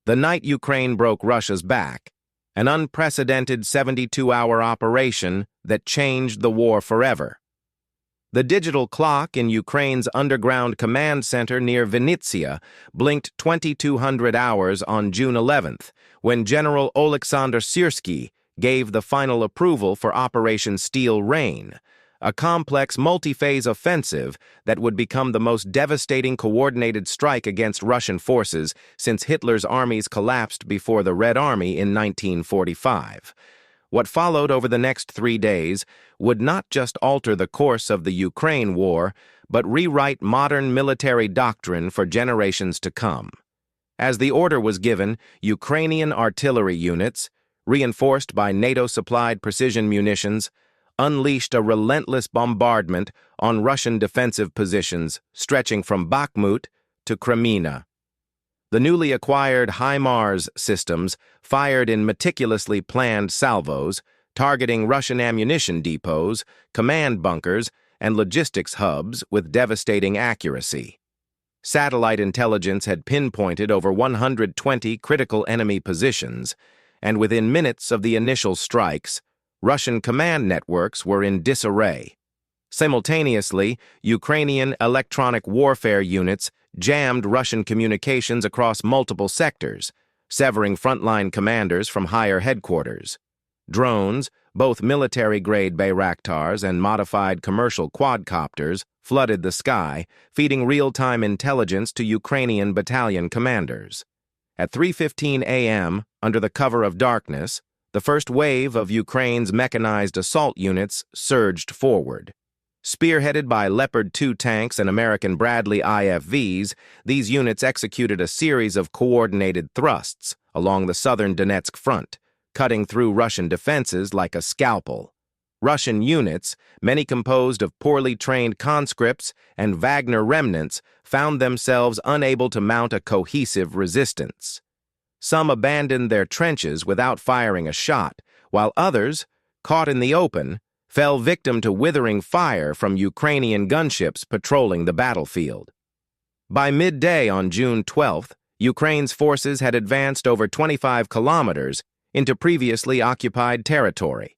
The night Ukraine broke Russia's back, an unprecedented 72-hour operation that changed the war forever. The digital clock in Ukraine's underground command center near Vinnytsia blinked 2200 hours on June 11th, when General Oleksandr Syrsky gave the final approval for Operation Steel Rain, a complex multi-phase offensive that would become the most devastating coordinated strike against Russian forces since Hitler's armies collapsed before the Red Army in 1945. What followed over the next 3 days would not just alter the course of the Ukraine war, but rewrite modern military doctrine for generations to come. As the order was given, Ukrainian artillery units, reinforced by NATO-supplied precision munitions, unleashed a relentless bombardment on Russian defensive positions stretching from Bakhmut to Kreminna. The newly acquired HIMARS systems fired in meticulously planned salvos, targeting Russian ammunition depots, command bunkers, and logistics hubs with devastating accuracy. Satellite intelligence had pinpointed over 120 critical enemy positions, and within minutes of the initial strikes, Russian command networks were in disarray. Simultaneously, Ukrainian electronic warfare units jammed Russian communications across multiple sectors, severing frontline commanders from higher headquarters. Drones, both military-grade Bayraktars and modified commercial quadcopters, flooded the sky, feeding real-time intelligence to Ukrainian battalion commanders. At 3:15 a.m., under the cover of darkness, the first wave of Ukraine's mechanized assault units surged forward. Spearheaded by Leopard 2 tanks and American Bradley IFVs, these units executed a series of coordinated thrusts along the southern Donetsk front, cutting through Russian defenses like a scalpel. Russian units, many composed of poorly trained conscripts and Wagner remnants, found themselves unable to mount a cohesive resistance. Some abandoned their trenches without firing a shot, while others, caught in the open, fell victim to withering fire from Ukrainian gunships patrolling the battlefield. By midday on June 12th, Ukraine's forces had advanced over 25 kilometers into previously occupied territory.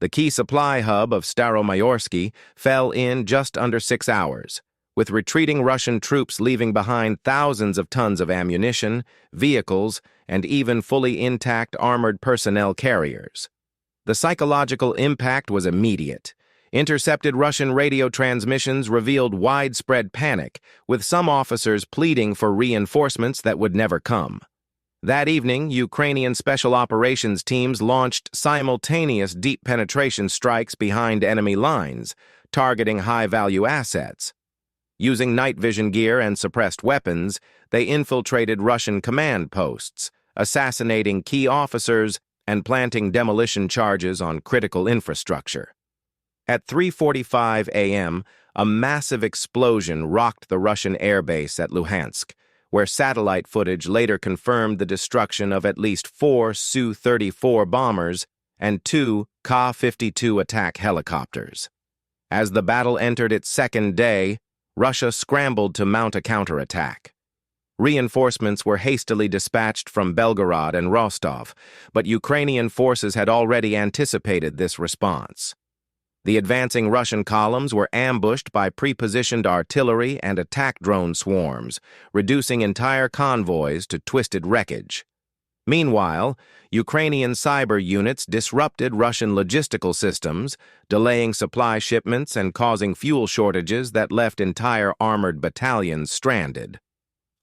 The key supply hub of Staromayorsky fell in just under 6 hours, with retreating Russian troops leaving behind thousands of tons of ammunition, vehicles, and even fully intact armored personnel carriers. The psychological impact was immediate. Intercepted Russian radio transmissions revealed widespread panic, with some officers pleading for reinforcements that would never come. That evening, Ukrainian special operations teams launched simultaneous deep penetration strikes behind enemy lines, targeting high-value assets. Using night vision gear and suppressed weapons, they infiltrated Russian command posts, assassinating key officers and planting demolition charges on critical infrastructure. At 3:45 a.m., a massive explosion rocked the Russian airbase at Luhansk, where satellite footage later confirmed the destruction of at least 4 Su-34 bombers and 2 Ka-52 attack helicopters. As the battle entered its second day, Russia scrambled to mount a counterattack. Reinforcements were hastily dispatched from Belgorod and Rostov, but Ukrainian forces had already anticipated this response. The advancing Russian columns were ambushed by pre-positioned artillery and attack drone swarms, reducing entire convoys to twisted wreckage. Meanwhile, Ukrainian cyber units disrupted Russian logistical systems, delaying supply shipments and causing fuel shortages that left entire armored battalions stranded.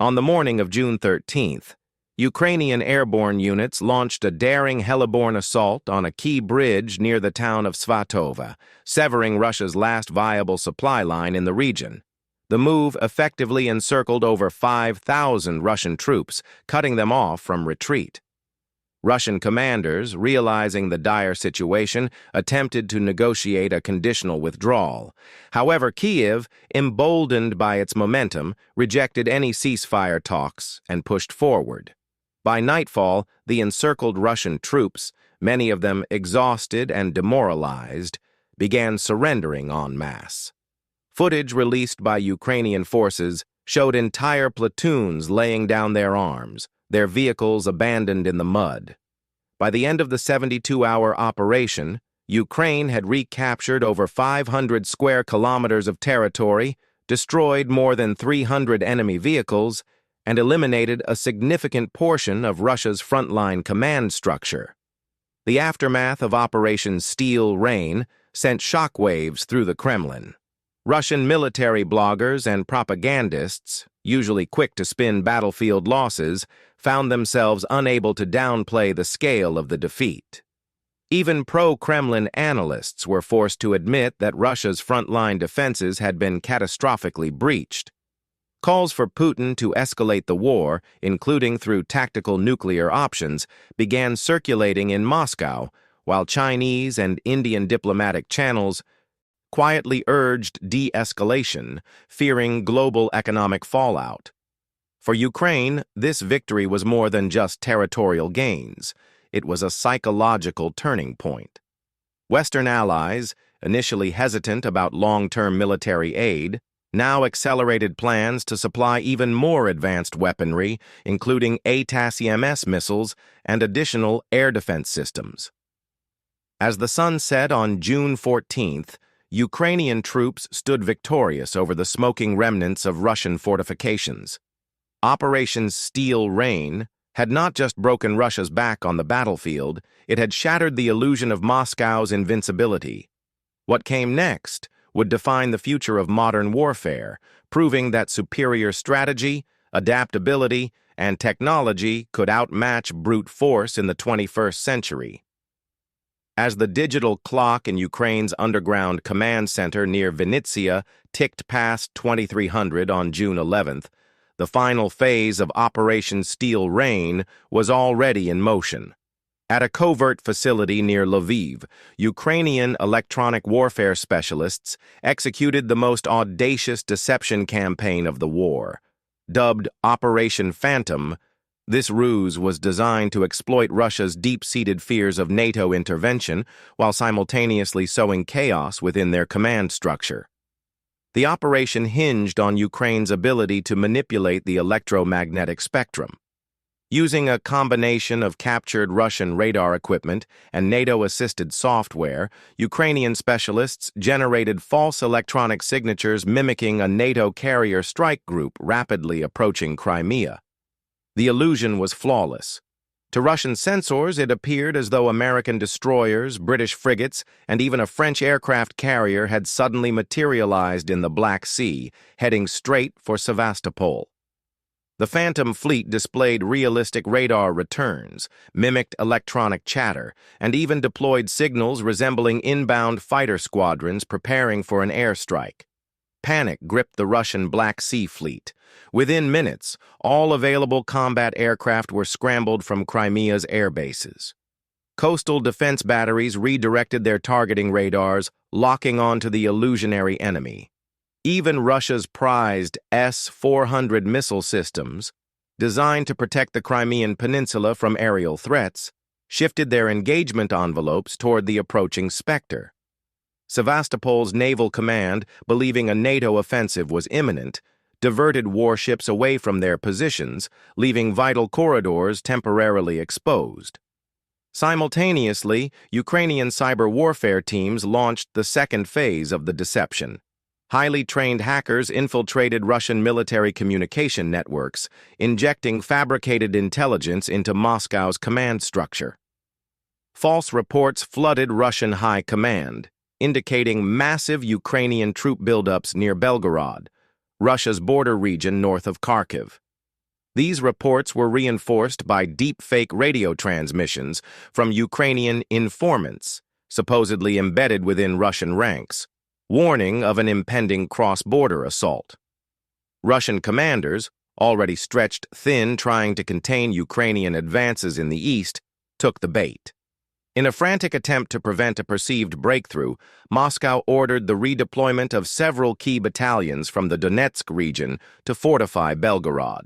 On the morning of June 13th, Ukrainian airborne units launched a daring heliborne assault on a key bridge near the town of Svatova, severing Russia's last viable supply line in the region. The move effectively encircled over 5,000 Russian troops, cutting them off from retreat. Russian commanders, realizing the dire situation, attempted to negotiate a conditional withdrawal. However, Kyiv, emboldened by its momentum, rejected any ceasefire talks and pushed forward. By nightfall, the encircled Russian troops, many of them exhausted and demoralized, began surrendering en masse. Footage released by Ukrainian forces showed entire platoons laying down their arms, their vehicles abandoned in the mud. By the end of the 72-hour operation, Ukraine had recaptured over 500 square kilometers of territory, destroyed more than 300 enemy vehicles, and eliminated a significant portion of Russia's frontline command structure. The aftermath of Operation Steel Rain sent shockwaves through the Kremlin. Russian military bloggers and propagandists, usually quick to spin battlefield losses, found themselves unable to downplay the scale of the defeat. Even pro-Kremlin analysts were forced to admit that Russia's frontline defenses had been catastrophically breached. Calls for Putin to escalate the war, including through tactical nuclear options, began circulating in Moscow, while Chinese and Indian diplomatic channels quietly urged de-escalation, fearing global economic fallout. For Ukraine, this victory was more than just territorial gains. It was a psychological turning point. Western allies, initially hesitant about long-term military aid, now accelerated plans to supply even more advanced weaponry, including ATACMS missiles and additional air defense systems. As the sun set on June 14th, Ukrainian troops stood victorious over the smoking remnants of Russian fortifications. Operation Steel Rain had not just broken Russia's back on the battlefield, it had shattered the illusion of Moscow's invincibility. What came next would define the future of modern warfare, proving that superior strategy, adaptability, and technology could outmatch brute force in the 21st century. As the digital clock in Ukraine's underground command center near Vinnytsia ticked past 2300 on June 11th, the final phase of Operation Steel Rain was already in motion. At a covert facility near Lviv, Ukrainian electronic warfare specialists executed the most audacious deception campaign of the war. Dubbed Operation Phantom, this ruse was designed to exploit Russia's deep-seated fears of NATO intervention while simultaneously sowing chaos within their command structure. The operation hinged on Ukraine's ability to manipulate the electromagnetic spectrum. Using a combination of captured Russian radar equipment and NATO-assisted software, Ukrainian specialists generated false electronic signatures mimicking a NATO carrier strike group rapidly approaching Crimea. The illusion was flawless. To Russian censors, it appeared as though American destroyers, British frigates, and even a French aircraft carrier had suddenly materialized in the Black Sea, heading straight for Sevastopol. The Phantom fleet displayed realistic radar returns, mimicked electronic chatter, and even deployed signals resembling inbound fighter squadrons preparing for an airstrike. Panic gripped the Russian Black Sea fleet. Within minutes, all available combat aircraft were scrambled from Crimea's air bases. Coastal defense batteries redirected their targeting radars, locking onto the illusionary enemy. Even Russia's prized S-400 missile systems, designed to protect the Crimean Peninsula from aerial threats, shifted their engagement envelopes toward the approaching Spectre. Sevastopol's naval command, believing a NATO offensive was imminent, diverted warships away from their positions, leaving vital corridors temporarily exposed. Simultaneously, Ukrainian cyber warfare teams launched the second phase of the deception. Highly trained hackers infiltrated Russian military communication networks, injecting fabricated intelligence into Moscow's command structure. False reports flooded Russian high command, indicating massive Ukrainian troop buildups near Belgorod, Russia's border region north of Kharkiv. These reports were reinforced by deep-fake radio transmissions from Ukrainian informants, supposedly embedded within Russian ranks, warning of an impending cross-border assault. Russian commanders, already stretched thin trying to contain Ukrainian advances in the east, took the bait. In a frantic attempt to prevent a perceived breakthrough, Moscow ordered the redeployment of several key battalions from the Donetsk region to fortify Belgorod.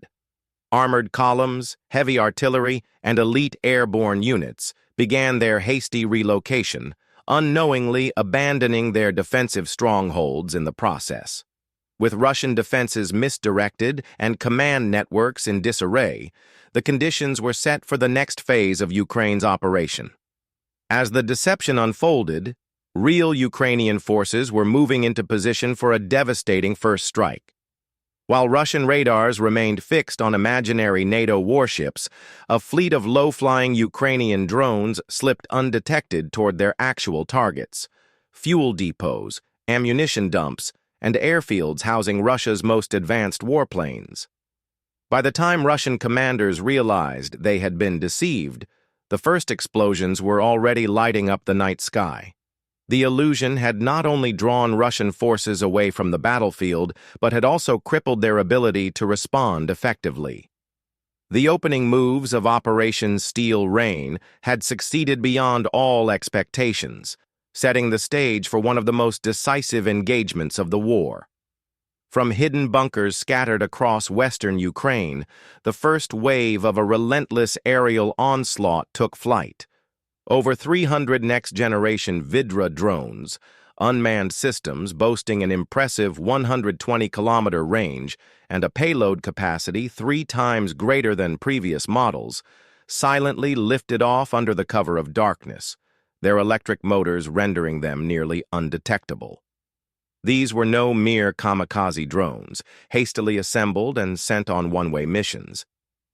Armored columns, heavy artillery, and elite airborne units began their hasty relocation, unknowingly abandoning their defensive strongholds in the process. With Russian defenses misdirected and command networks in disarray, the conditions were set for the next phase of Ukraine's operation. As the deception unfolded, real Ukrainian forces were moving into position for a devastating first strike. While Russian radars remained fixed on imaginary NATO warships, a fleet of low-flying Ukrainian drones slipped undetected toward their actual targets: fuel depots, ammunition dumps, and airfields housing Russia's most advanced warplanes. By the time Russian commanders realized they had been deceived, the first explosions were already lighting up the night sky. The illusion had not only drawn Russian forces away from the battlefield, but had also crippled their ability to respond effectively. The opening moves of Operation Steel Rain had succeeded beyond all expectations, setting the stage for one of the most decisive engagements of the war. From hidden bunkers scattered across western Ukraine, the first wave of a relentless aerial onslaught took flight. Over 300 next-generation Vidra drones, unmanned systems boasting an impressive 120-kilometer range and a payload capacity 3 times greater than previous models, silently lifted off under the cover of darkness, their electric motors rendering them nearly undetectable. These were no mere kamikaze drones, hastily assembled and sent on one-way missions.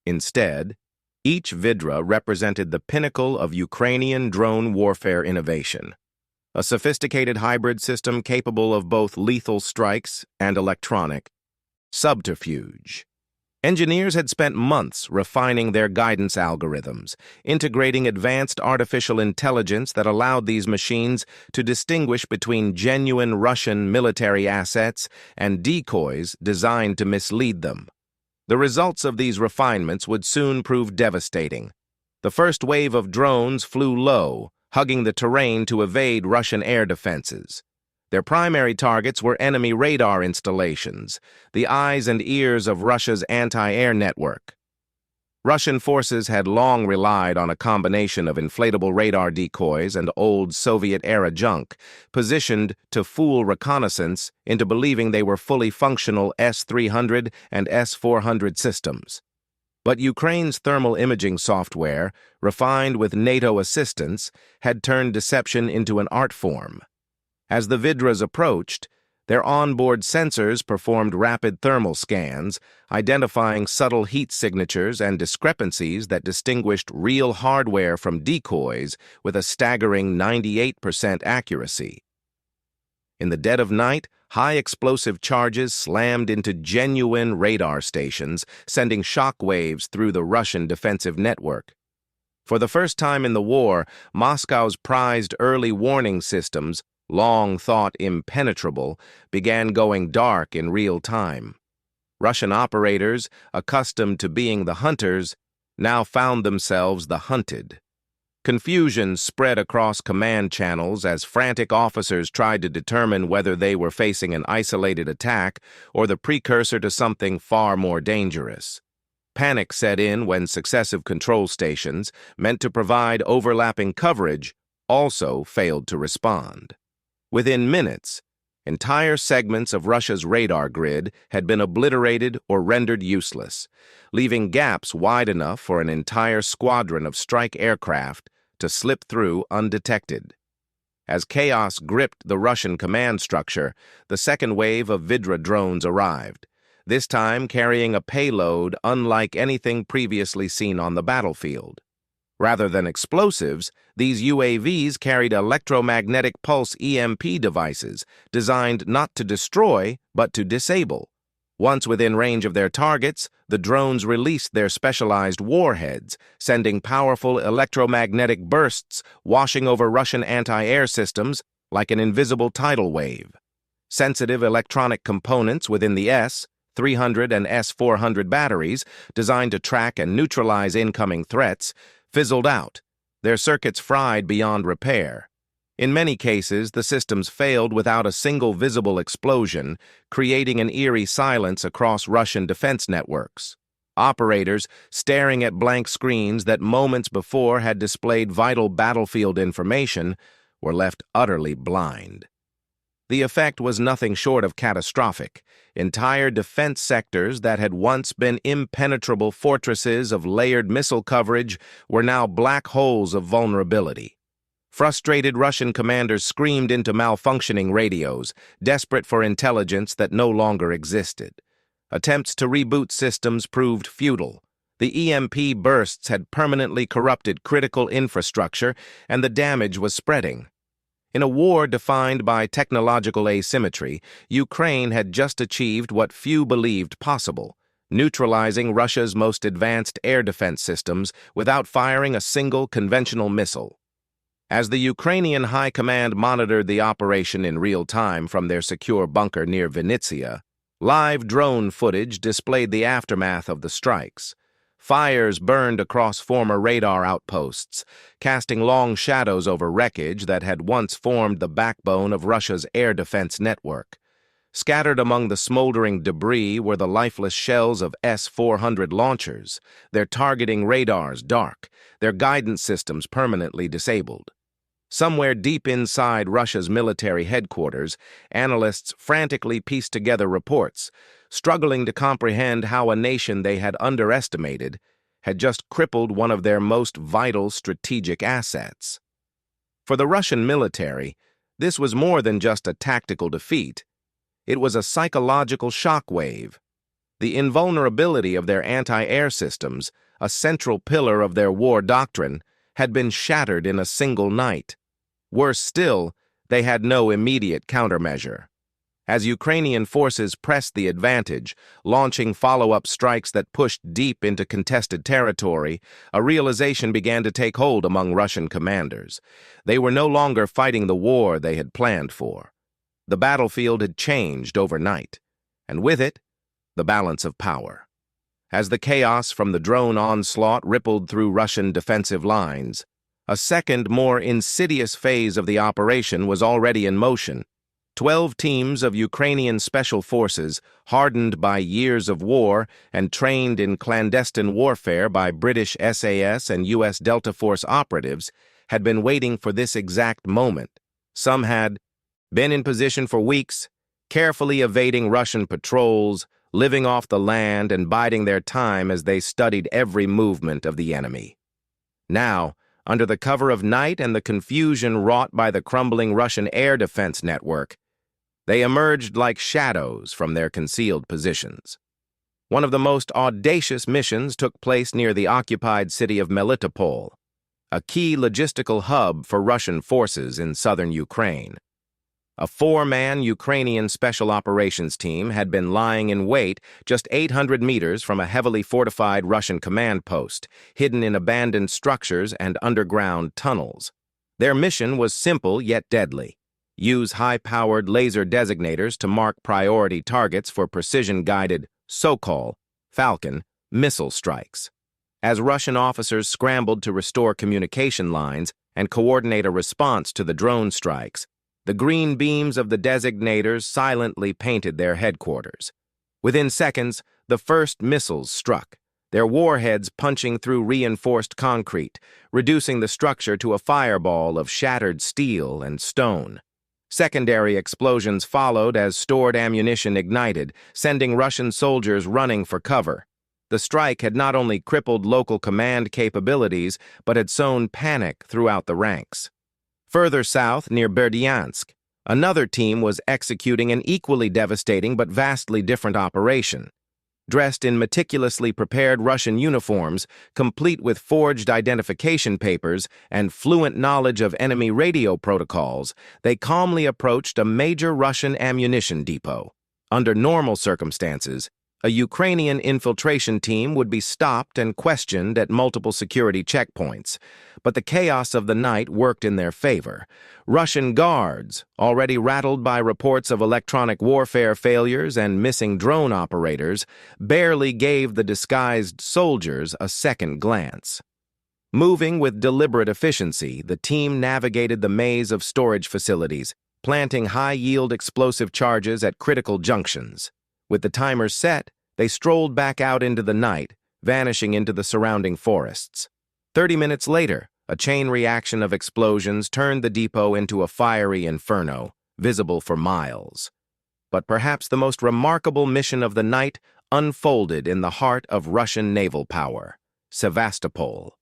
Instead, each Vidra represented the pinnacle of Ukrainian drone warfare innovation, a sophisticated hybrid system capable of both lethal strikes and electronic subterfuge. Engineers had spent months refining their guidance algorithms, integrating advanced artificial intelligence that allowed these machines to distinguish between genuine Russian military assets and decoys designed to mislead them. The results of these refinements would soon prove devastating. The first wave of drones flew low, hugging the terrain to evade Russian air defenses. Their primary targets were enemy radar installations, the eyes and ears of Russia's anti-air network. Russian forces had long relied on a combination of inflatable radar decoys and old Soviet-era junk, positioned to fool reconnaissance into believing they were fully functional S-300 and S-400 systems. But Ukraine's thermal imaging software, refined with NATO assistance, had turned deception into an art form. As the Vidras approached, their onboard sensors performed rapid thermal scans, identifying subtle heat signatures and discrepancies that distinguished real hardware from decoys with a staggering 98% accuracy. In the dead of night, high explosive charges slammed into genuine radar stations, sending shock waves through the Russian defensive network. For the first time in the war, Moscow's prized early warning systems, long thought impenetrable, began going dark in real time. Russian operators, accustomed to being the hunters, now found themselves the hunted. Confusion spread across command channels as frantic officers tried to determine whether they were facing an isolated attack or the precursor to something far more dangerous. Panic set in when successive control stations, meant to provide overlapping coverage, also failed to respond. Within minutes, entire segments of Russia's radar grid had been obliterated or rendered useless, leaving gaps wide enough for an entire squadron of strike aircraft to slip through undetected. As chaos gripped the Russian command structure, the second wave of Vidra drones arrived, this time carrying a payload unlike anything previously seen on the battlefield. Rather than explosives, these UAVs carried electromagnetic pulse EMP devices designed not to destroy, but to disable. Once within range of their targets, the drones released their specialized warheads, sending powerful electromagnetic bursts washing over Russian anti-air systems like an invisible tidal wave. Sensitive electronic components within the S-300 and S-400 batteries, designed to track and neutralize incoming threats, fizzled out, their circuits fried beyond repair. In many cases, the systems failed without a single visible explosion, creating an eerie silence across Russian defense networks. Operators, staring at blank screens that moments before had displayed vital battlefield information, were left utterly blind. The effect was nothing short of catastrophic. Entire defense sectors that had once been impenetrable fortresses of layered missile coverage were now black holes of vulnerability. Frustrated Russian commanders screamed into malfunctioning radios, desperate for intelligence that no longer existed. Attempts to reboot systems proved futile. The EMP bursts had permanently corrupted critical infrastructure, and the damage was spreading. In a war defined by technological asymmetry, Ukraine had just achieved what few believed possible, neutralizing Russia's most advanced air defense systems without firing a single conventional missile. As the Ukrainian High Command monitored the operation in real time from their secure bunker near Vinnytsia, live drone footage displayed the aftermath of the strikes. Fires burned across former radar outposts, casting long shadows over wreckage that had once formed the backbone of Russia's air defense network. Scattered among the smoldering debris were the lifeless shells of S-400 launchers, their targeting radars dark, their guidance systems permanently disabled. Somewhere deep inside Russia's military headquarters, analysts frantically pieced together reports, struggling to comprehend how a nation they had underestimated had just crippled one of their most vital strategic assets. For the Russian military, this was more than just a tactical defeat. It was a psychological shockwave. The invulnerability of their anti-air systems, a central pillar of their war doctrine, had been shattered in a single night. Worse still, they had no immediate countermeasure. As Ukrainian forces pressed the advantage, launching follow-up strikes that pushed deep into contested territory, a realization began to take hold among Russian commanders. They were no longer fighting the war they had planned for. The battlefield had changed overnight, and with it, the balance of power. As the chaos from the drone onslaught rippled through Russian defensive lines, a second, more insidious phase of the operation was already in motion. 12 teams of Ukrainian special forces, hardened by years of war and trained in clandestine warfare by British SAS and U.S. Delta Force operatives, had been waiting for this exact moment. Some had been in position for weeks, carefully evading Russian patrols, living off the land and biding their time as they studied every movement of the enemy. Now, under the cover of night and the confusion wrought by the crumbling Russian air defense network, they emerged like shadows from their concealed positions. One of the most audacious missions took place near the occupied city of Melitopol, a key logistical hub for Russian forces in southern Ukraine. A 4-man Ukrainian special operations team had been lying in wait just 800 meters from a heavily fortified Russian command post, hidden in abandoned structures and underground tunnels. Their mission was simple yet deadly: use high-powered laser designators to mark priority targets for precision-guided, so-called Falcon missile strikes. As Russian officers scrambled to restore communication lines and coordinate a response to the drone strikes, the green beams of the designators silently painted their headquarters. Within seconds, the first missiles struck, their warheads punching through reinforced concrete, reducing the structure to a fireball of shattered steel and stone. Secondary explosions followed as stored ammunition ignited, sending Russian soldiers running for cover. The strike had not only crippled local command capabilities, but had sown panic throughout the ranks. Further south, near Berdyansk, another team was executing an equally devastating but vastly different operation. Dressed in meticulously prepared Russian uniforms, complete with forged identification papers and fluent knowledge of enemy radio protocols, they calmly approached a major Russian ammunition depot. Under normal circumstances, a Ukrainian infiltration team would be stopped and questioned at multiple security checkpoints, but the chaos of the night worked in their favor. Russian guards, already rattled by reports of electronic warfare failures and missing drone operators, barely gave the disguised soldiers a second glance. Moving with deliberate efficiency, the team navigated the maze of storage facilities, planting high-yield explosive charges at critical junctions. With the timers set, they strolled back out into the night, vanishing into the surrounding forests. 30 minutes later, a chain reaction of explosions turned the depot into a fiery inferno, visible for miles. But perhaps the most remarkable mission of the night unfolded in the heart of Russian naval power, Sevastopol.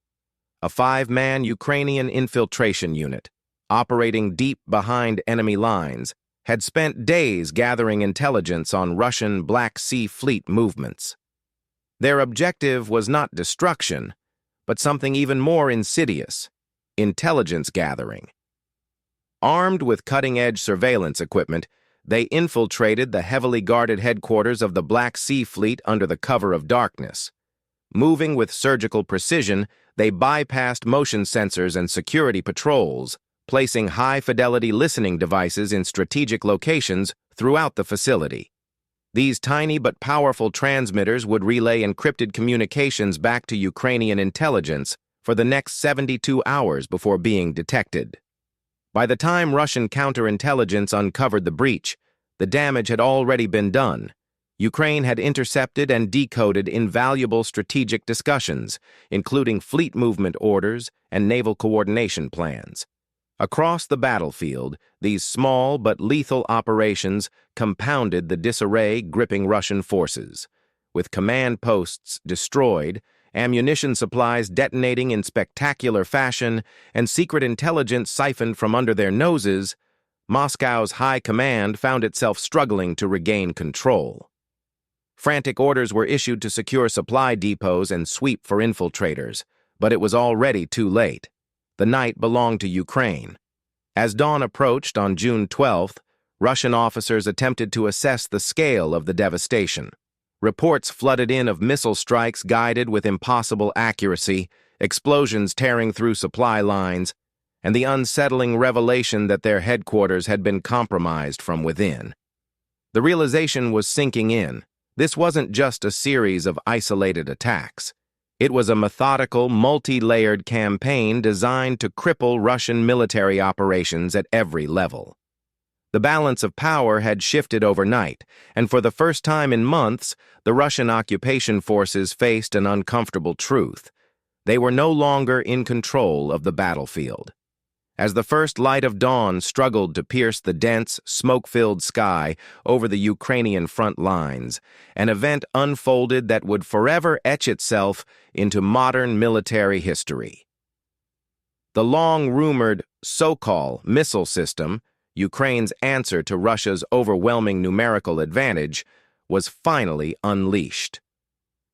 A 5-man Ukrainian infiltration unit, operating deep behind enemy lines, had spent days gathering intelligence on Russian Black Sea Fleet movements. Their objective was not destruction, but something even more insidious: intelligence gathering. Armed with cutting-edge surveillance equipment, they infiltrated the heavily guarded headquarters of the Black Sea Fleet under the cover of darkness. Moving with surgical precision, they bypassed motion sensors and security patrols, placing high-fidelity listening devices in strategic locations throughout the facility. These tiny but powerful transmitters would relay encrypted communications back to Ukrainian intelligence for the next 72 hours before being detected. By the time Russian counterintelligence uncovered the breach, the damage had already been done. Ukraine had intercepted and decoded invaluable strategic discussions, including fleet movement orders and naval coordination plans. Across the battlefield, these small but lethal operations compounded the disarray gripping Russian forces. With command posts destroyed, ammunition supplies detonating in spectacular fashion, and secret intelligence siphoned from under their noses, Moscow's high command found itself struggling to regain control. Frantic orders were issued to secure supply depots and sweep for infiltrators, but it was already too late. The night belonged to Ukraine. As dawn approached on June 12th, Russian officers attempted to assess the scale of the devastation. Reports flooded in of missile strikes guided with impossible accuracy, explosions tearing through supply lines, and the unsettling revelation that their headquarters had been compromised from within. The realization was sinking in. This wasn't just a series of isolated attacks. It was a methodical, multi-layered campaign designed to cripple Russian military operations at every level. The balance of power had shifted overnight, and for the first time in months, the Russian occupation forces faced an uncomfortable truth. They were no longer in control of the battlefield. As the first light of dawn struggled to pierce the dense, smoke-filled sky over the Ukrainian front lines, an event unfolded that would forever etch itself into modern military history. The long-rumored Sokol missile system, Ukraine's answer to Russia's overwhelming numerical advantage, was finally unleashed.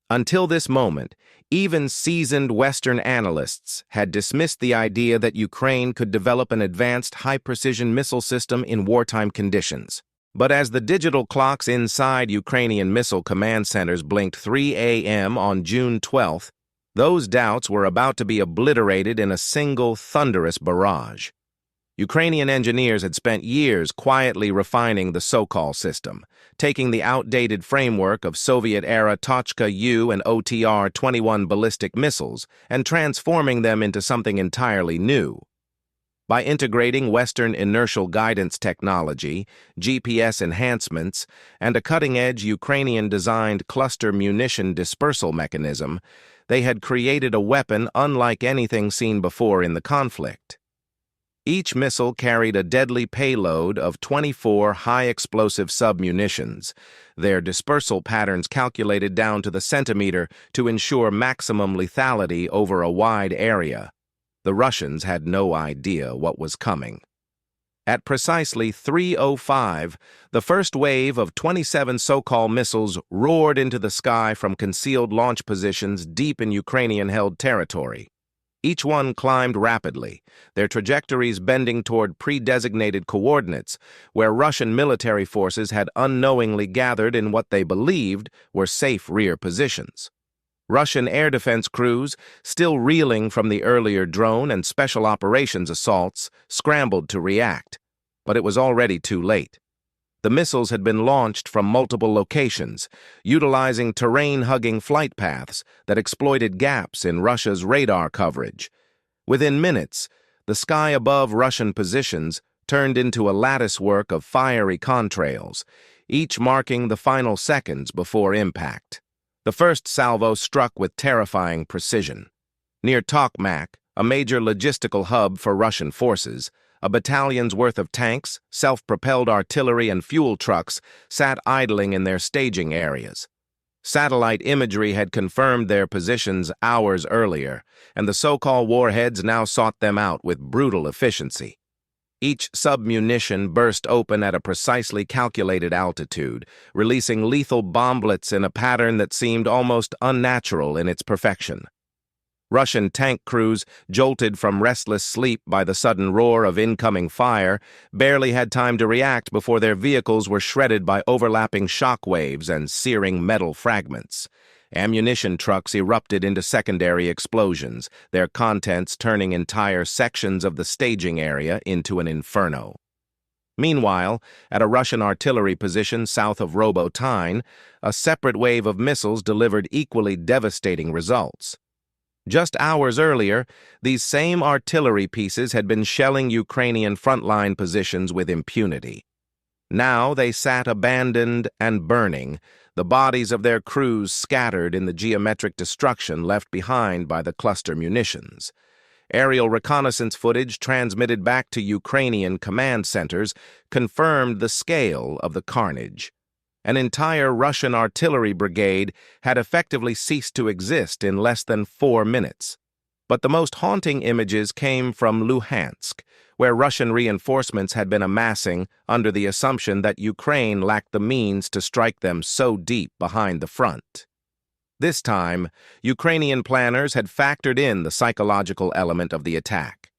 Until this moment, even seasoned Western analysts had dismissed the idea that Ukraine could develop an advanced high-precision missile system in wartime conditions. But as the digital clocks inside Ukrainian missile command centers blinked 3 a.m. on June 12th, those doubts were about to be obliterated in a single thunderous barrage. Ukrainian engineers had spent years quietly refining the Sokol system, taking the outdated framework of Soviet-era Tochka-U and OTR-21 ballistic missiles and transforming them into something entirely new. By integrating Western inertial guidance technology, GPS enhancements, and a cutting-edge Ukrainian-designed cluster munition dispersal mechanism, they had created a weapon unlike anything seen before in the conflict. Each missile carried a deadly payload of 24 high-explosive submunitions, their dispersal patterns calculated down to the centimeter to ensure maximum lethality over a wide area. The Russians had no idea what was coming. At precisely 3:05, the first wave of 27 Sokol missiles roared into the sky from concealed launch positions deep in Ukrainian-held territory. Each one climbed rapidly, their trajectories bending toward pre-designated coordinates, where Russian military forces had unknowingly gathered in what they believed were safe rear positions. Russian air defense crews, still reeling from the earlier drone and special operations assaults, scrambled to react, but it was already too late. The missiles had been launched from multiple locations, utilizing terrain-hugging flight paths that exploited gaps in Russia's radar coverage. Within minutes, the sky above Russian positions turned into a latticework of fiery contrails, each marking the final seconds before impact. The first salvo struck with terrifying precision. Near Tokmak, a major logistical hub for Russian forces, A battalion's worth of tanks, self-propelled artillery, and fuel trucks sat idling in their staging areas. Satellite imagery had confirmed their positions hours earlier, and the so-called warheads now sought them out with brutal efficiency. Each submunition burst open at a precisely calculated altitude, releasing lethal bomblets in a pattern that seemed almost unnatural in its perfection. Russian tank crews, jolted from restless sleep by the sudden roar of incoming fire, barely had time to react before their vehicles were shredded by overlapping shock waves and searing metal fragments. Ammunition trucks erupted into secondary explosions, their contents turning entire sections of the staging area into an inferno. Meanwhile, at a Russian artillery position south of Robotyne, a separate wave of missiles delivered equally devastating results. Just hours earlier, these same artillery pieces had been shelling Ukrainian frontline positions with impunity. Now they sat abandoned and burning, the bodies of their crews scattered in the geometric destruction left behind by the cluster munitions. Aerial reconnaissance footage transmitted back to Ukrainian command centers confirmed the scale of the carnage. An entire Russian artillery brigade had effectively ceased to exist in less than 4 minutes. But the most haunting images came from Luhansk, where Russian reinforcements had been amassing under the assumption that Ukraine lacked the means to strike them so deep behind the front. This time, Ukrainian planners had factored in the psychological element of the attack.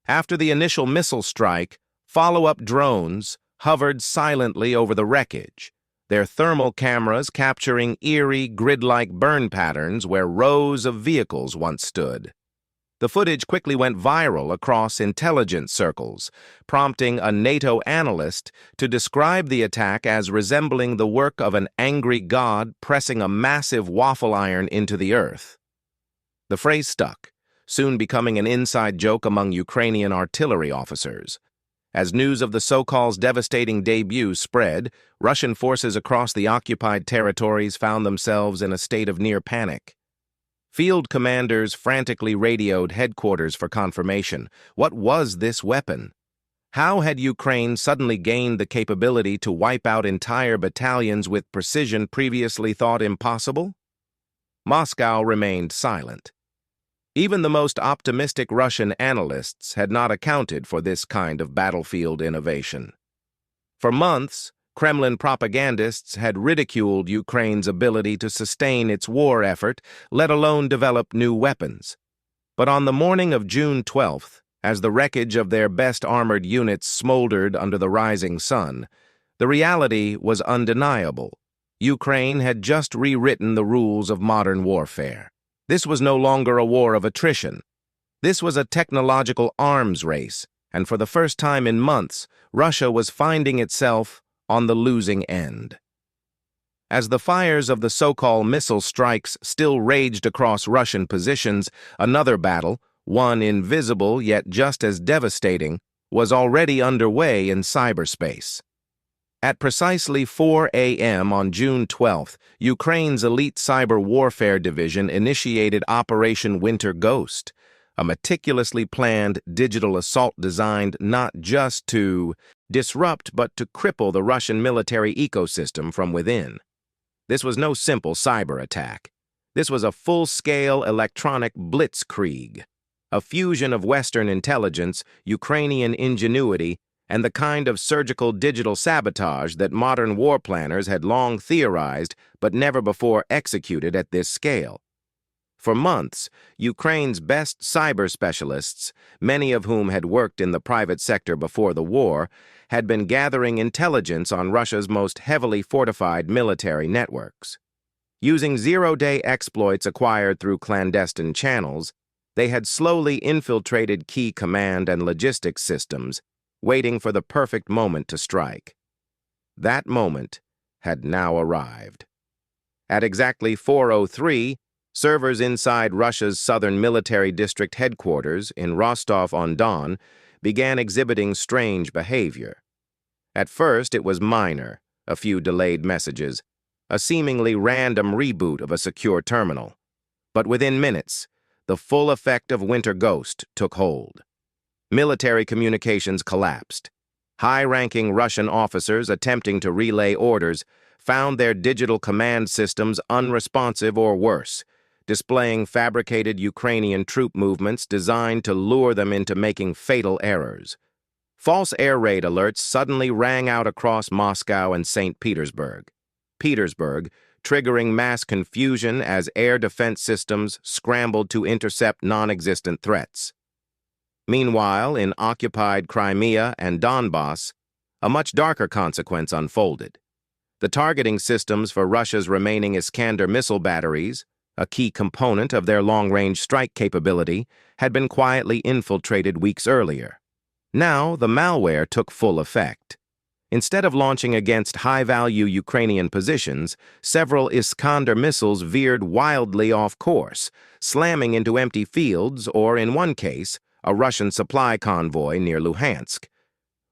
After the initial missile strike, follow-up drones hovered silently over the wreckage, their thermal cameras capturing eerie, grid-like burn patterns where rows of vehicles once stood. The footage quickly went viral across intelligence circles, prompting a NATO analyst to describe the attack as resembling the work of an angry god pressing a massive waffle iron into the earth. The phrase stuck, soon becoming an inside joke among Ukrainian artillery officers. As news of the so-called's devastating debut spread, Russian forces across the occupied territories found themselves in a state of near panic. Field commanders frantically radioed headquarters for confirmation. What was this weapon? How had Ukraine suddenly gained the capability to wipe out entire battalions with precision previously thought impossible? Moscow remained silent. Even the most optimistic Russian analysts had not accounted for this kind of battlefield innovation. For months, Kremlin propagandists had ridiculed Ukraine's ability to sustain its war effort, let alone develop new weapons. But on the morning of June 12th, as the wreckage of their best armored units smoldered under the rising sun, the reality was undeniable. Ukraine had just rewritten the rules of modern warfare. This was no longer a war of attrition. This was a technological arms race, and for the first time in months, Russia was finding itself on the losing end. As the fires of the so-called missile strikes still raged across Russian positions, another battle, one invisible yet just as devastating, was already underway in cyberspace. At precisely 4 a.m. on June 12th, Ukraine's elite cyber warfare division initiated Operation Winter Ghost, a meticulously planned digital assault designed not just to disrupt but to cripple the Russian military ecosystem from within. This was no simple cyber attack. This was a full-scale electronic blitzkrieg, a fusion of Western intelligence, Ukrainian ingenuity, and the kind of surgical digital sabotage that modern war planners had long theorized but never before executed at this scale. For months, Ukraine's best cyber specialists, many of whom had worked in the private sector before the war, had been gathering intelligence on Russia's most heavily fortified military networks. Using zero-day exploits acquired through clandestine channels, they had slowly infiltrated key command and logistics systems, waiting for the perfect moment to strike. That moment had now arrived. At exactly 4:03, servers inside Russia's southern military district headquarters in Rostov-on-Don began exhibiting strange behavior. At first, it was minor, a few delayed messages, a seemingly random reboot of a secure terminal. But within minutes, the full effect of Winter Ghost took hold. Military communications collapsed. High-ranking Russian officers attempting to relay orders found their digital command systems unresponsive or worse, displaying fabricated Ukrainian troop movements designed to lure them into making fatal errors. False air raid alerts suddenly rang out across Moscow and St. Petersburg, triggering mass confusion as air defense systems scrambled to intercept non-existent threats. Meanwhile, in occupied Crimea and Donbass, a much darker consequence unfolded. The targeting systems for Russia's remaining Iskander missile batteries, a key component of their long-range strike capability, had been quietly infiltrated weeks earlier. Now, the malware took full effect. Instead of launching against high-value Ukrainian positions, several Iskander missiles veered wildly off course, slamming into empty fields or, in one case, a Russian supply convoy near Luhansk.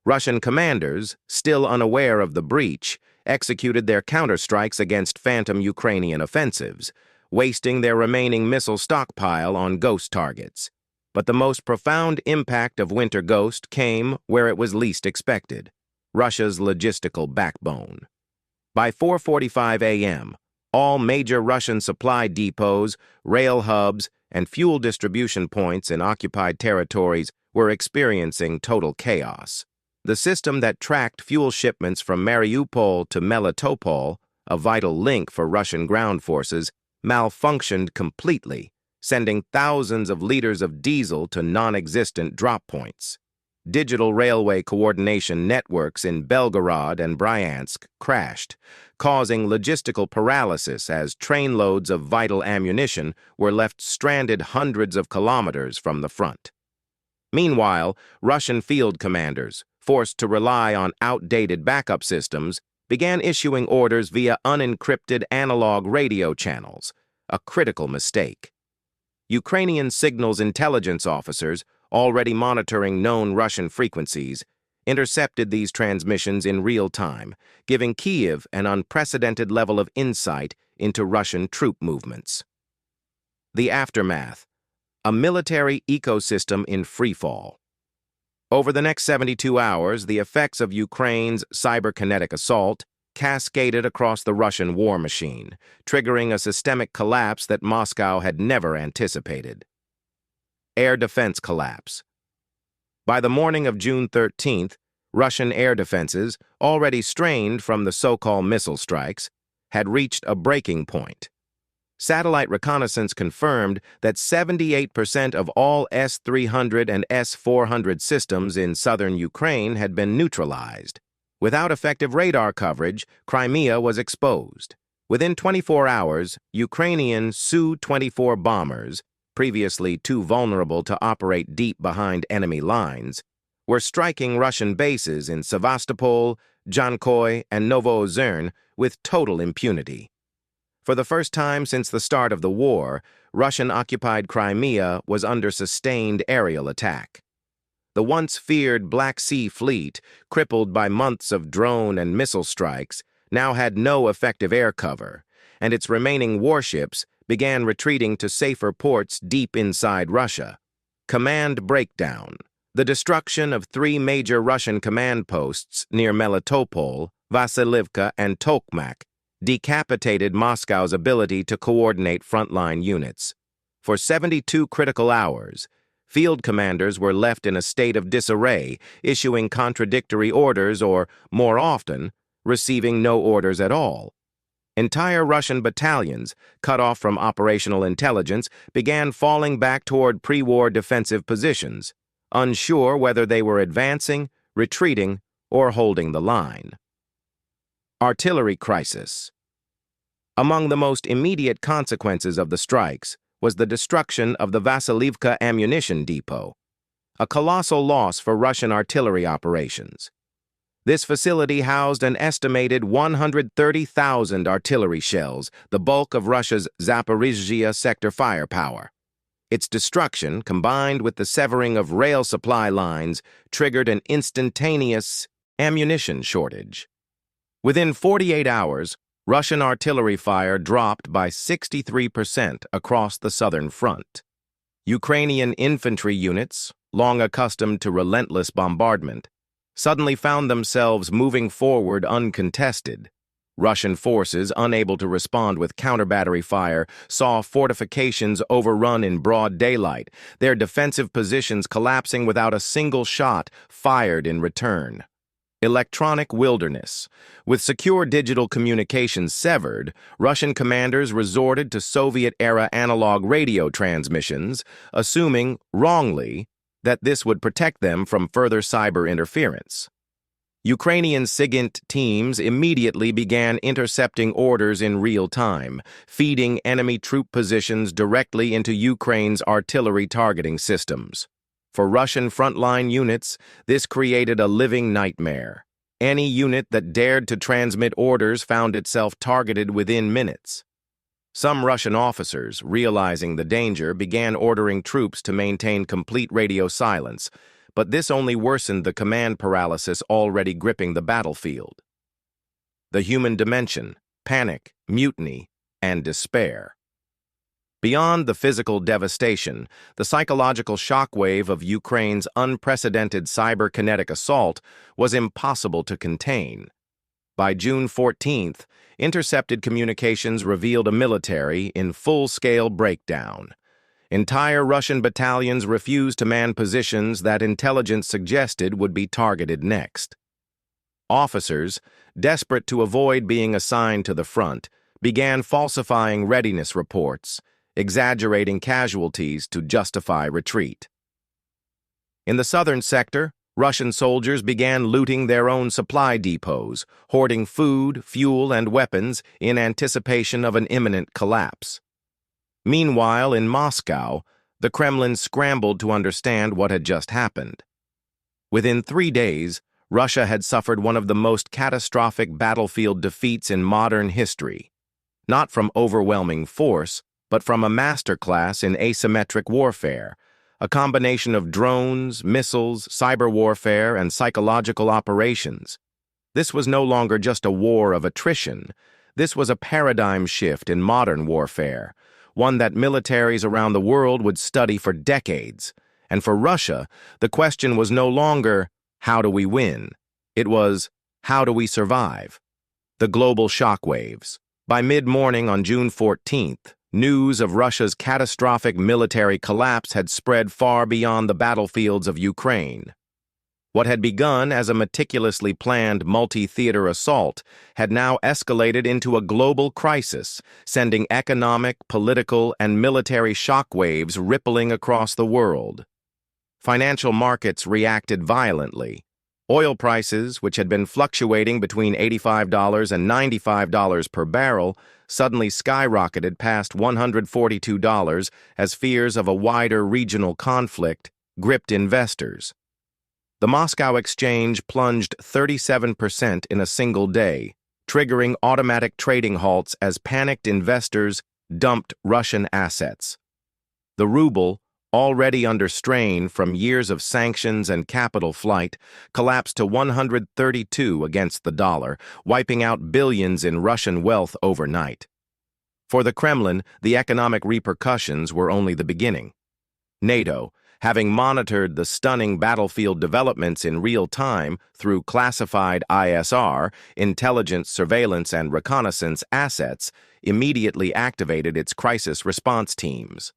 Russian commanders, still unaware of the breach, executed their counterstrikes against phantom Ukrainian offensives, wasting their remaining missile stockpile on ghost targets. But the most profound impact of Winter Ghost came where it was least expected: Russia's logistical backbone. By 4:45 a.m., all major Russian supply depots, rail hubs, and fuel distribution points in occupied territories were experiencing total chaos. The system that tracked fuel shipments from Mariupol to Melitopol, a vital link for Russian ground forces, malfunctioned completely, sending thousands of liters of diesel to non-existent drop points. Digital railway coordination networks in Belgorod and Bryansk crashed, causing logistical paralysis as trainloads of vital ammunition were left stranded hundreds of kilometers from the front. Meanwhile, Russian field commanders, forced to rely on outdated backup systems, began issuing orders via unencrypted analog radio channels, a critical mistake. Ukrainian signals intelligence officers, already monitoring known Russian frequencies, intercepted these transmissions in real time, giving Kyiv an unprecedented level of insight into Russian troop movements. The aftermath: a military ecosystem in freefall. Over the next 72 hours, the effects of Ukraine's cyberkinetic assault cascaded across the Russian war machine, triggering a systemic collapse that Moscow had never anticipated. Air defense collapse. By the morning of June 13th, Russian air defenses, already strained from the so-called missile strikes, had reached a breaking point. Satellite reconnaissance confirmed that 78% of all S-300 and S-400 systems in southern Ukraine had been neutralized. Without effective radar coverage, Crimea was exposed. Within 24 hours, Ukrainian Su-24 bombers, previously too vulnerable to operate deep behind enemy lines, were striking Russian bases in Sevastopol, Jankoy, and Novoozern with total impunity. For the first time since the start of the war, Russian-occupied Crimea was under sustained aerial attack. The once feared Black Sea Fleet, crippled by months of drone and missile strikes, now had no effective air cover, and its remaining warships began retreating to safer ports deep inside Russia. Command breakdown. The destruction of 3 major Russian command posts near Melitopol, Vasilivka, and Tokmak decapitated Moscow's ability to coordinate frontline units. For 72 critical hours, field commanders were left in a state of disarray, issuing contradictory orders or, more often, receiving no orders at all. Entire Russian battalions, cut off from operational intelligence, began falling back toward pre-war defensive positions, unsure whether they were advancing, retreating, or holding the line. Artillery crisis. Among the most immediate consequences of the strikes was the destruction of the Vasilivka ammunition depot, a colossal loss for Russian artillery operations. This facility housed an estimated 130,000 artillery shells, the bulk of Russia's Zaporizhzhia sector firepower. Its destruction, combined with the severing of rail supply lines, triggered an instantaneous ammunition shortage. Within 48 hours, Russian artillery fire dropped by 63% across the southern front. Ukrainian infantry units, long accustomed to relentless bombardment, suddenly found themselves moving forward uncontested. Russian forces, unable to respond with counter-battery fire, saw fortifications overrun in broad daylight, their defensive positions collapsing without a single shot fired in return. Electronic wilderness. With secure digital communications severed, Russian commanders resorted to Soviet-era analog radio transmissions, assuming, wrongly, that this would protect them from further cyber interference. Ukrainian SIGINT teams immediately began intercepting orders in real time, feeding enemy troop positions directly into Ukraine's artillery targeting systems. For Russian frontline units, this created a living nightmare. Any unit that dared to transmit orders found itself targeted within minutes. Some Russian officers, realizing the danger, began ordering troops to maintain complete radio silence, but this only worsened the command paralysis already gripping the battlefield. The human dimension, panic, mutiny, and despair. Beyond the physical devastation, the psychological shockwave of Ukraine's unprecedented cyberkinetic assault was impossible to contain. By June 14th, intercepted communications revealed a military in full-scale breakdown. Entire Russian battalions refused to man positions that intelligence suggested would be targeted next. Officers, desperate to avoid being assigned to the front, began falsifying readiness reports, exaggerating casualties to justify retreat. In the southern sector, Russian soldiers began looting their own supply depots, hoarding food, fuel, and weapons in anticipation of an imminent collapse. Meanwhile, in Moscow, the Kremlin scrambled to understand what had just happened. Within 3 days, Russia had suffered one of the most catastrophic battlefield defeats in modern history, not from overwhelming force, but from a masterclass in asymmetric warfare, a combination of drones, missiles, cyber warfare, and psychological operations. This was no longer just a war of attrition. This was a paradigm shift in modern warfare, one that militaries around the world would study for decades. And for Russia, the question was no longer, how do we win? It was, how do we survive? The global shockwaves. By mid-morning on June 14th, news of Russia's catastrophic military collapse had spread far beyond the battlefields of Ukraine. What had begun as a meticulously planned multi-theater assault had now escalated into a global crisis, sending economic, political, and military shockwaves rippling across the world. Financial markets reacted violently. Oil prices, which had been fluctuating between $85 and $95 per barrel, suddenly skyrocketed past $142 as fears of a wider regional conflict gripped investors. The Moscow exchange plunged 37% in a single day, triggering automatic trading halts as panicked investors dumped Russian assets. The ruble, already under strain from years of sanctions and capital flight, collapsed to 132 against the dollar, wiping out billions in Russian wealth overnight. For the Kremlin, the economic repercussions were only the beginning. NATO, having monitored the stunning battlefield developments in real time through classified ISR, intelligence, surveillance, and reconnaissance assets, immediately activated its crisis response teams.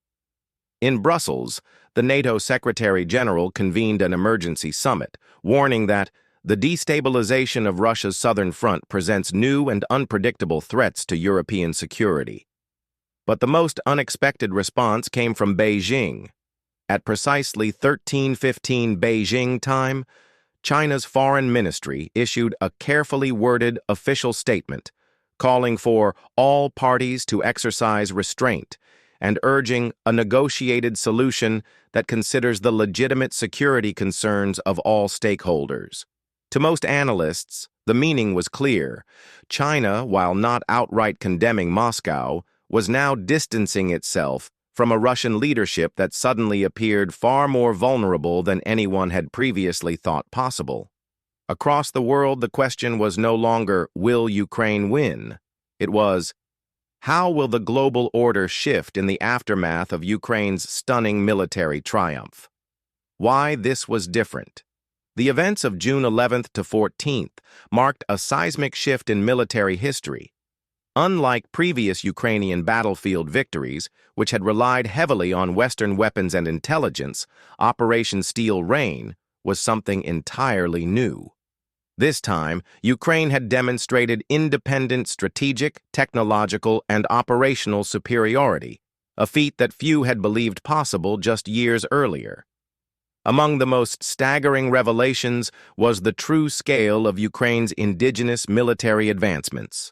In Brussels, the NATO Secretary-General convened an emergency summit, warning that the destabilization of Russia's southern front presents new and unpredictable threats to European security. But the most unexpected response came from Beijing. At precisely 13:15 Beijing time, China's foreign ministry issued a carefully worded official statement calling for all parties to exercise restraint and urging a negotiated solution that considers the legitimate security concerns of all stakeholders. To most analysts, the meaning was clear. China, while not outright condemning Moscow, was now distancing itself from a Russian leadership that suddenly appeared far more vulnerable than anyone had previously thought possible. Across the world, the question was no longer, will Ukraine win? It was, how will the global order shift in the aftermath of Ukraine's stunning military triumph? Why this was different. The events of June 11th to 14th marked a seismic shift in military history. Unlike previous Ukrainian battlefield victories, which had relied heavily on Western weapons and intelligence, Operation Steel Rain was something entirely new. This time, Ukraine had demonstrated independent strategic, technological, and operational superiority, a feat that few had believed possible just years earlier. Among the most staggering revelations was the true scale of Ukraine's indigenous military advancements.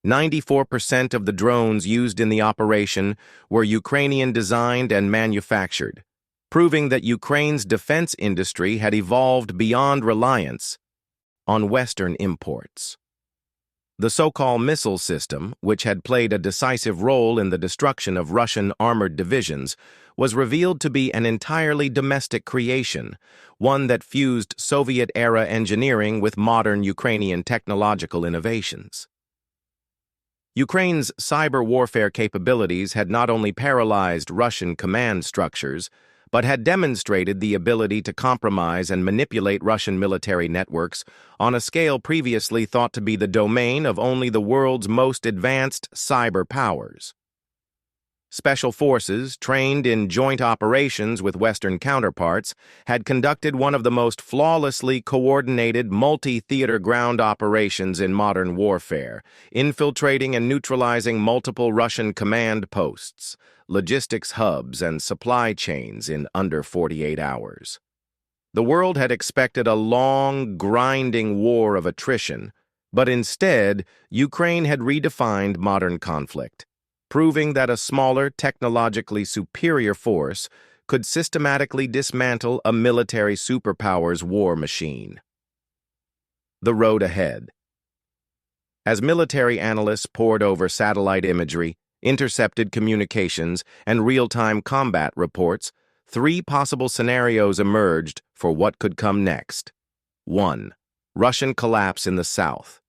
94% of the drones used in the operation were Ukrainian-designed and manufactured, proving that Ukraine's defense industry had evolved beyond reliance on Western imports. The so-called missile system, which had played a decisive role in the destruction of Russian armored divisions, was revealed to be an entirely domestic creation, one that fused Soviet-era engineering with modern Ukrainian technological innovations. Ukraine's cyber warfare capabilities had not only paralyzed Russian command structures, but had demonstrated the ability to compromise and manipulate Russian military networks on a scale previously thought to be the domain of only the world's most advanced cyber powers. Special forces, trained in joint operations with Western counterparts, had conducted one of the most flawlessly coordinated multi-theater ground operations in modern warfare, infiltrating and neutralizing multiple Russian command posts, logistics hubs, and supply chains in under 48 hours. The world had expected a long, grinding war of attrition, but instead, Ukraine had redefined modern conflict, proving that a smaller, technologically superior force could systematically dismantle a military superpower's war machine. The road ahead. As military analysts pored over satellite imagery, intercepted communications, and real-time combat reports, three possible scenarios emerged for what could come next. 1. Russian collapse in the south.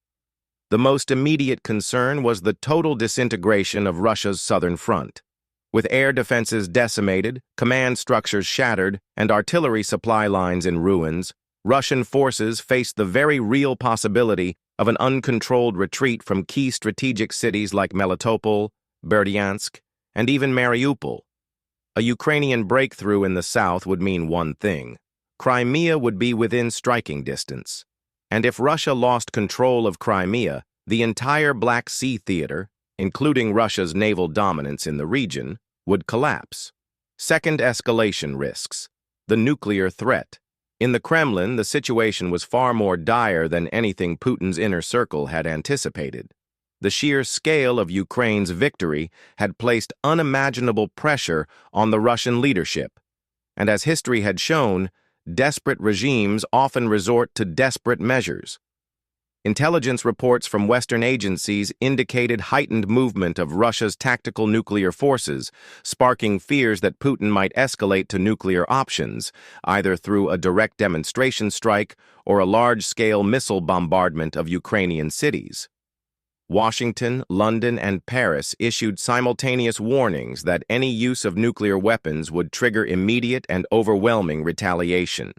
The most immediate concern was the total disintegration of Russia's southern front. With air defenses decimated, command structures shattered, and artillery supply lines in ruins, Russian forces faced the very real possibility of an uncontrolled retreat from key strategic cities like Melitopol, Berdyansk, and even Mariupol. A Ukrainian breakthrough in the south would mean one thing: Crimea would be within striking distance. And if Russia lost control of Crimea, the entire Black Sea theater, including Russia's naval dominance in the region, would collapse. Second, escalation risks. The nuclear threat. In the Kremlin, the situation was far more dire than anything Putin's inner circle had anticipated. The sheer scale of Ukraine's victory had placed unimaginable pressure on the Russian leadership. And as history had shown, desperate regimes often resort to desperate measures. Intelligence reports from Western agencies indicated heightened movement of Russia's tactical nuclear forces, sparking fears that Putin might escalate to nuclear options, either through a direct demonstration strike or a large-scale missile bombardment of Ukrainian cities. Washington, London, and Paris issued simultaneous warnings that any use of nuclear weapons would trigger immediate and overwhelming retaliation.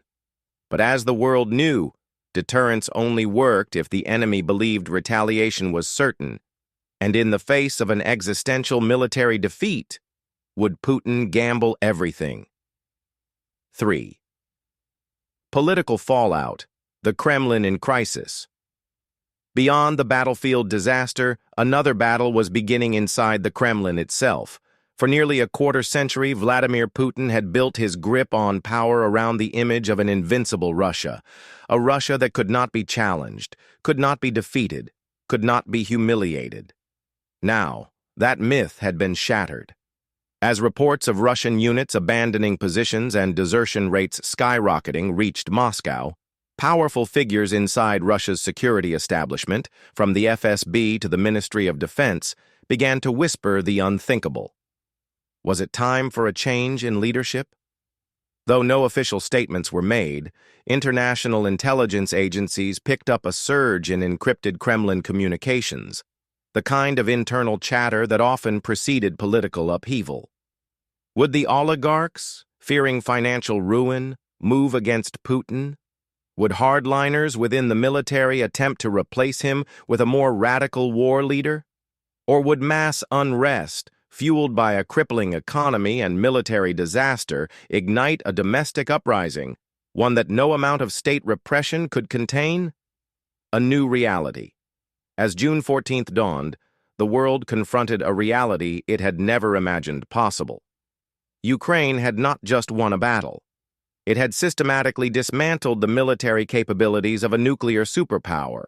But as the world knew, deterrence only worked if the enemy believed retaliation was certain, and in the face of an existential military defeat, would Putin gamble everything? 3. Political fallout. The Kremlin in crisis. Beyond the battlefield disaster, another battle was beginning inside the Kremlin itself. For nearly a quarter-century, Vladimir Putin had built his grip on power around the image of an invincible Russia, a Russia that could not be challenged, could not be defeated, could not be humiliated. Now, that myth had been shattered. As reports of Russian units abandoning positions and desertion rates skyrocketing reached Moscow, powerful figures inside Russia's security establishment, from the FSB to the Ministry of Defense, began to whisper the unthinkable. Was it time for a change in leadership? Though no official statements were made, international intelligence agencies picked up a surge in encrypted Kremlin communications, the kind of internal chatter that often preceded political upheaval. Would the oligarchs, fearing financial ruin, move against Putin? Would hardliners within the military attempt to replace him with a more radical war leader? Or would mass unrest, fueled by a crippling economy and military disaster, ignite a domestic uprising, one that no amount of state repression could contain? A new reality. As June 14th dawned, the world confronted a reality it had never imagined possible. Ukraine had not just won a battle. It had systematically dismantled the military capabilities of a nuclear superpower,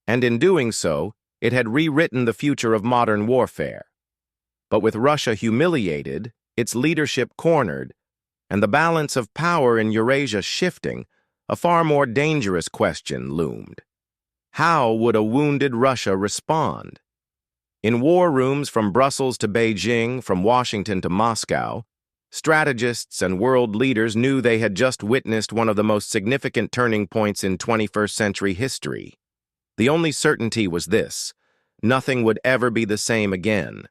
and in doing so, it had rewritten the future of modern warfare. But with Russia humiliated, its leadership cornered, and the balance of power in Eurasia shifting, a far more dangerous question loomed. How would a wounded Russia respond? In war rooms from Brussels to Beijing, from Washington to Moscow, strategists and world leaders knew they had just witnessed one of the most significant turning points in 21st century history. The only certainty was this: nothing would ever be the same again.